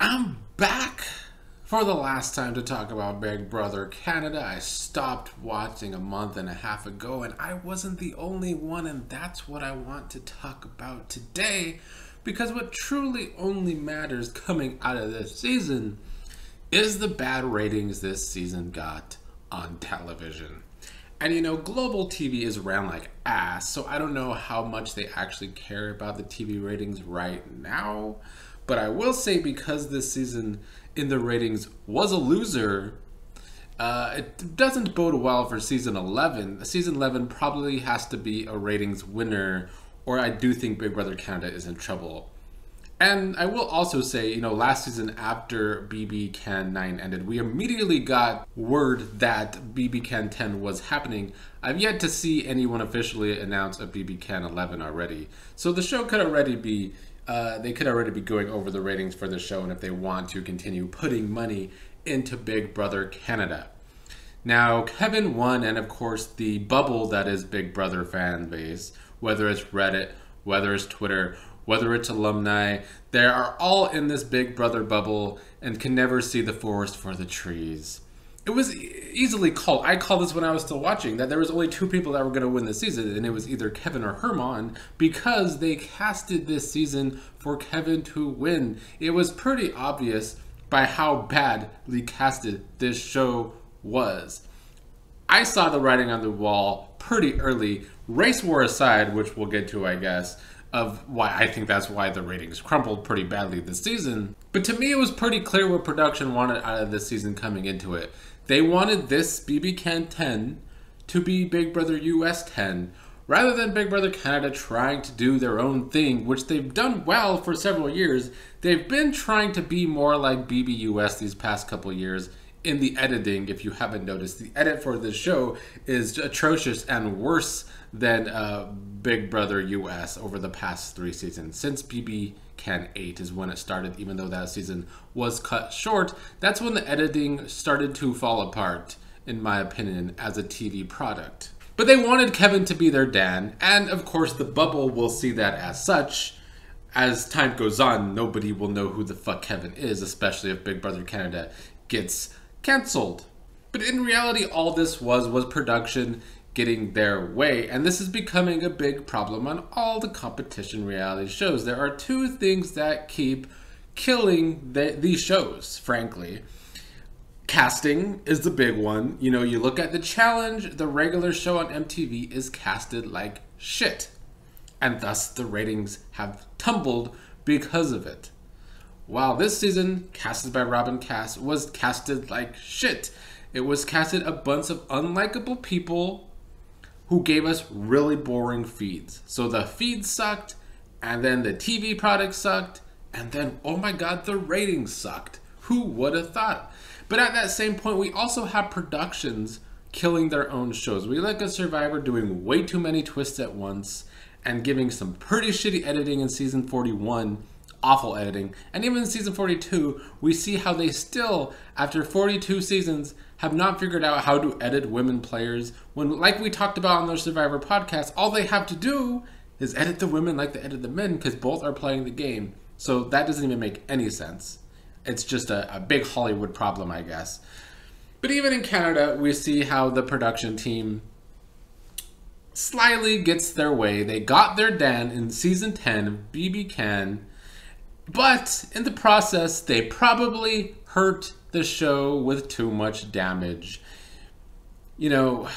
I'm back for the last time to talk about Big Brother Canada. I stopped watching a month and a half ago, and I wasn't the only one, and that's what I want to talk about today, because what truly only matters coming out of this season is the bad ratings this season got on television. And you know, global TV is ran like ass, so I don't know how much they actually care about the TV ratings right now. But I will say, because this season in the ratings was a loser, it doesn't bode well for season 11. Season 11 probably has to be a ratings winner, or I do think Big Brother Canada is in trouble. And I will also say, you know, last season after BB Can 9 ended, we immediately got word that BB Can 10 was happening. I've yet to see anyone officially announce a BB Can 11 already. So the show could already be, they could already be going over the ratings for the show, and if they want to continue putting money into Big Brother Canada. Now, Kevin won, and of course the bubble that is Big Brother fan base, whether it's Reddit, whether it's Twitter, whether it's alumni, they are all in this Big Brother bubble and can never see the forest for the trees. It was easily called, I called this when I was still watching, that there was only two people that were going to win this season, and it was either Kevin or Herman, because they casted this season for Kevin to win. It was pretty obvious by how badly casted this show was. I saw the writing on the wall pretty early, race war aside, which we'll get to, I guess, of why I think that's why the ratings crumbled pretty badly this season. But to me, it was pretty clear what production wanted out of this season coming into it. They wanted this BB Can 10 to be Big Brother US 10, rather than Big Brother Canada trying to do their own thing, which they've done well for several years. They've been trying to be more like BB US these past couple years. In the editing, if you haven't noticed, the edit for this show is atrocious and worse than Big Brother US over the past 3 seasons. Since BB Can 8 is when it started, even though that season was cut short, that's when the editing started to fall apart, in my opinion, as a TV product. But they wanted Kevin to be their Dan, and of course the bubble will see that as such. As time goes on, nobody will know who the fuck Kevin is, especially if Big Brother Canada gets cancelled. But in reality, all this was production getting their way, and this is becoming a big problem on all the competition reality shows. There are two things that keep killing these shows, frankly. Casting is the big one. You know, you look at The Challenge, the regular show on MTV is casted like shit, and thus the ratings have tumbled because of it. While this season, casted by Robin Cass, was casted like shit. It was casted a bunch of unlikable people who gave us really boring feeds. So the feed sucked, and then the TV product sucked, and then, oh my god, the ratings sucked. Who would have thought? But at that same point, we also have productions killing their own shows. We look at Survivor doing way too many twists at once and giving some pretty shitty editing in season 41. Awful editing. And even in season 42, we see how they still, after 42 seasons, have not figured out how to edit women players, when, like we talked about on the Survivor podcast, all they have to do is edit the women like they edit the men, because both are playing the game. So that doesn't even make any sense. It's just a big Hollywood problem, I guess. But even in Canada, we see how the production team slyly gets their way. They got their Dan in season 10 of BB Can, but in the process, they probably hurt the show with too much damage. You know,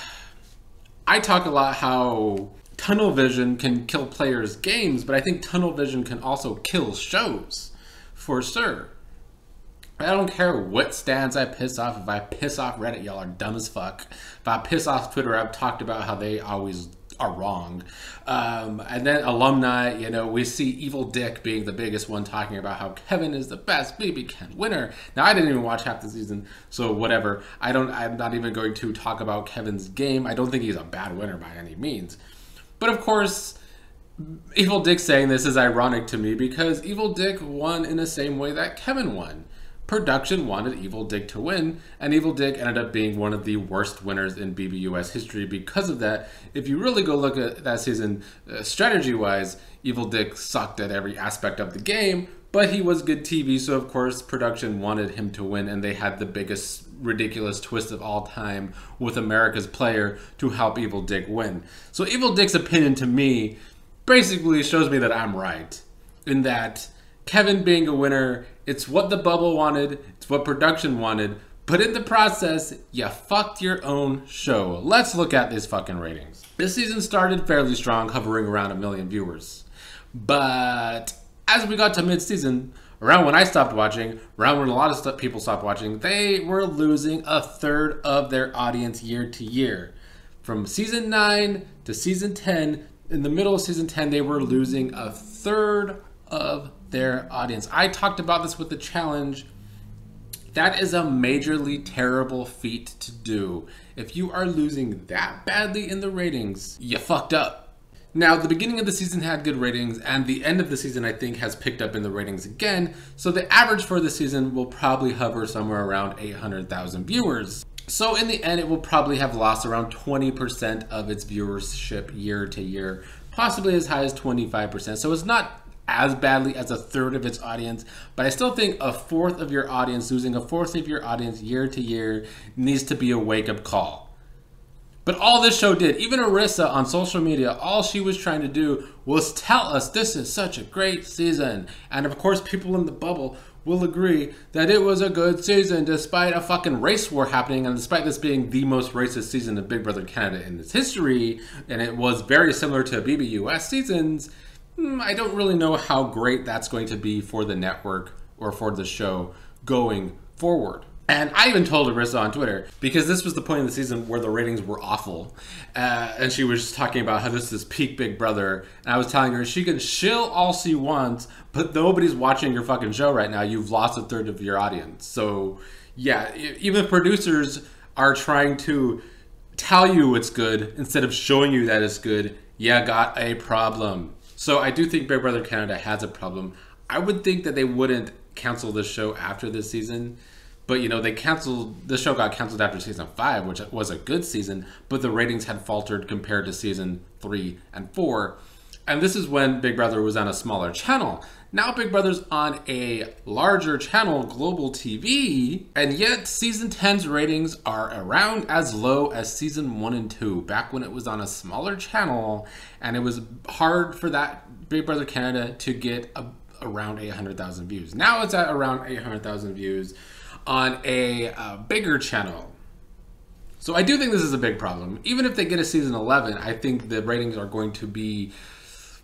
I talk a lot how tunnel vision can kill players' games, but I think tunnel vision can also kill shows, for sure. I don't care what stands I piss off. If I piss off Reddit, y'all are dumb as fuck. If I piss off Twitter, I've talked about how they always are wrong. And then alumni, you know, we see Evil Dick being the biggest one, talking about how Kevin is the best BB Can winner. Now, I didn't even watch half the season, so whatever. I'm not even going to talk about Kevin's game. I don't think he's a bad winner by any means. But of course, Evil Dick saying this is ironic to me, because Evil Dick won in the same way that Kevin won. Production wanted Evil Dick to win, and Evil Dick ended up being one of the worst winners in BBUS history because of that. If you really go look at that season, strategy-wise, Evil Dick sucked at every aspect of the game. but he was good TV, so of course production wanted him to win, and they had the biggest ridiculous twist of all time with America's Player to help Evil Dick win. So Evil Dick's opinion to me basically shows me that I'm right, in that Kevin being a winner, it's what the bubble wanted, it's what production wanted, but in the process, you fucked your own show. Let's look at these fucking ratings. This season started fairly strong, hovering around 1 million viewers. But as we got to mid-season, around when I stopped watching, around when a lot of people stopped watching, they were losing a third of their audience year to year. From season 9 to season 10, in the middle of season 10, they were losing a third of their audience. I talked about this with the challenge. That is a majorly terrible feat to do. If you are losing that badly in the ratings, you fucked up. Now, the beginning of the season had good ratings, and the end of the season, I think, has picked up in the ratings again. So the average for the season will probably hover somewhere around 800,000 viewers. So in the end, it will probably have lost around 20% of its viewership year to year, possibly as high as 25%. So it's not as badly as a third of its audience, but I still think a fourth of your audience, losing a fourth of your audience year to year, needs to be a wake-up call. But all this show did, even Arissa on social media, all she was trying to do was tell us this is such a great season. And of course, people in the bubble will agree that it was a good season despite a fucking race war happening, and despite this being the most racist season of Big Brother Canada in its history, and it was very similar to BBUS seasons. I don't really know how great that's going to be for the network or for the show going forward. And I even told Arissa on Twitter, because this was the point of the season where the ratings were awful. And she was talking about how this is peak Big Brother. And I was telling her she can shill all she wants, but nobody's watching your fucking show right now. You've lost a third of your audience. So yeah, even producers are trying to tell you it's good instead of showing you that it's good. You got a problem. So I do think Big Brother Canada has a problem. I would think that they wouldn't cancel the show after this season. But, you know, the show got canceled after season 5, which was a good season, but the ratings had faltered compared to season 3 and 4. And this is when Big Brother was on a smaller channel. Now Big Brother's on a larger channel, Global TV, and yet season 10's ratings are around as low as season 1 and 2, back when it was on a smaller channel, and it was hard for that Big Brother Canada to get around 800,000 views. Now it's at around 800,000 views on a bigger channel. So I do think this is a big problem. Even if they get a season 11, I think the ratings are going to be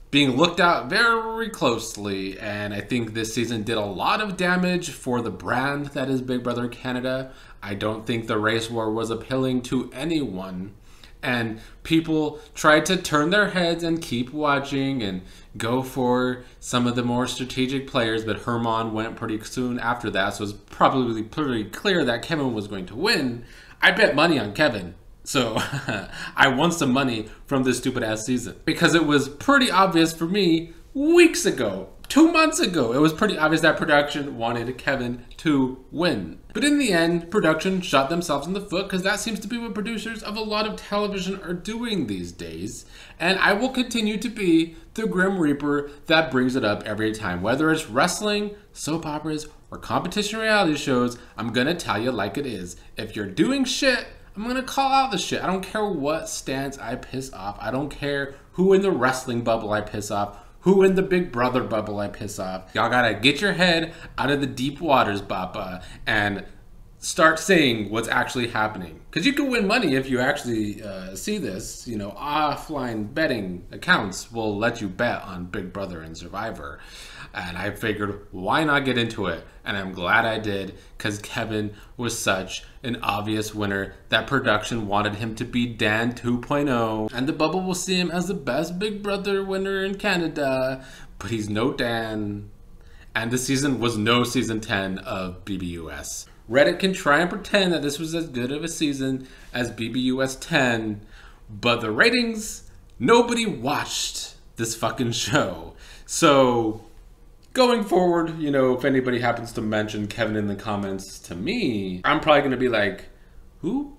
being looked at very closely, and I think this season did a lot of damage for the brand that is Big Brother Canada. I don't think the race war was appealing to anyone, and people tried to turn their heads and keep watching and go for some of the more strategic players, but Herman went pretty soon after that, so it was probably pretty clear that Kevin was going to win. I bet money on Kevin. So I won some money from this stupid ass season because it was pretty obvious for me weeks ago, 2 months ago, it was pretty obvious that production wanted Kevin to win. But in the end, production shot themselves in the foot because that seems to be what producers of a lot of television are doing these days. And I will continue to be the Grim Reaper that brings it up every time. Whether it's wrestling, soap operas, or competition reality shows, I'm gonna tell you like it is. If you're doing shit, I'm gonna call out the shit. I don't care what stance I piss off. I don't care who in the wrestling bubble I piss off, who in the Big Brother bubble I piss off. Y'all gotta get your head out of the deep waters, Bappa, and start saying what's actually happening. Because you can win money if you actually see this. You know, offline betting accounts will let you bet on Big Brother and Survivor. And I figured, why not get into it? And I'm glad I did, because Kevin was such an obvious winner that production wanted him to be Dan 2.0. And the bubble will see him as the best Big Brother winner in Canada, but he's no Dan. And the season was no season 10 of BBUS. Reddit can try and pretend that this was as good of a season as BBUS 10, but the ratings, nobody watched this fucking show. So going forward, you know, if anybody happens to mention Kevin in the comments to me, I'm probably going to be like, who?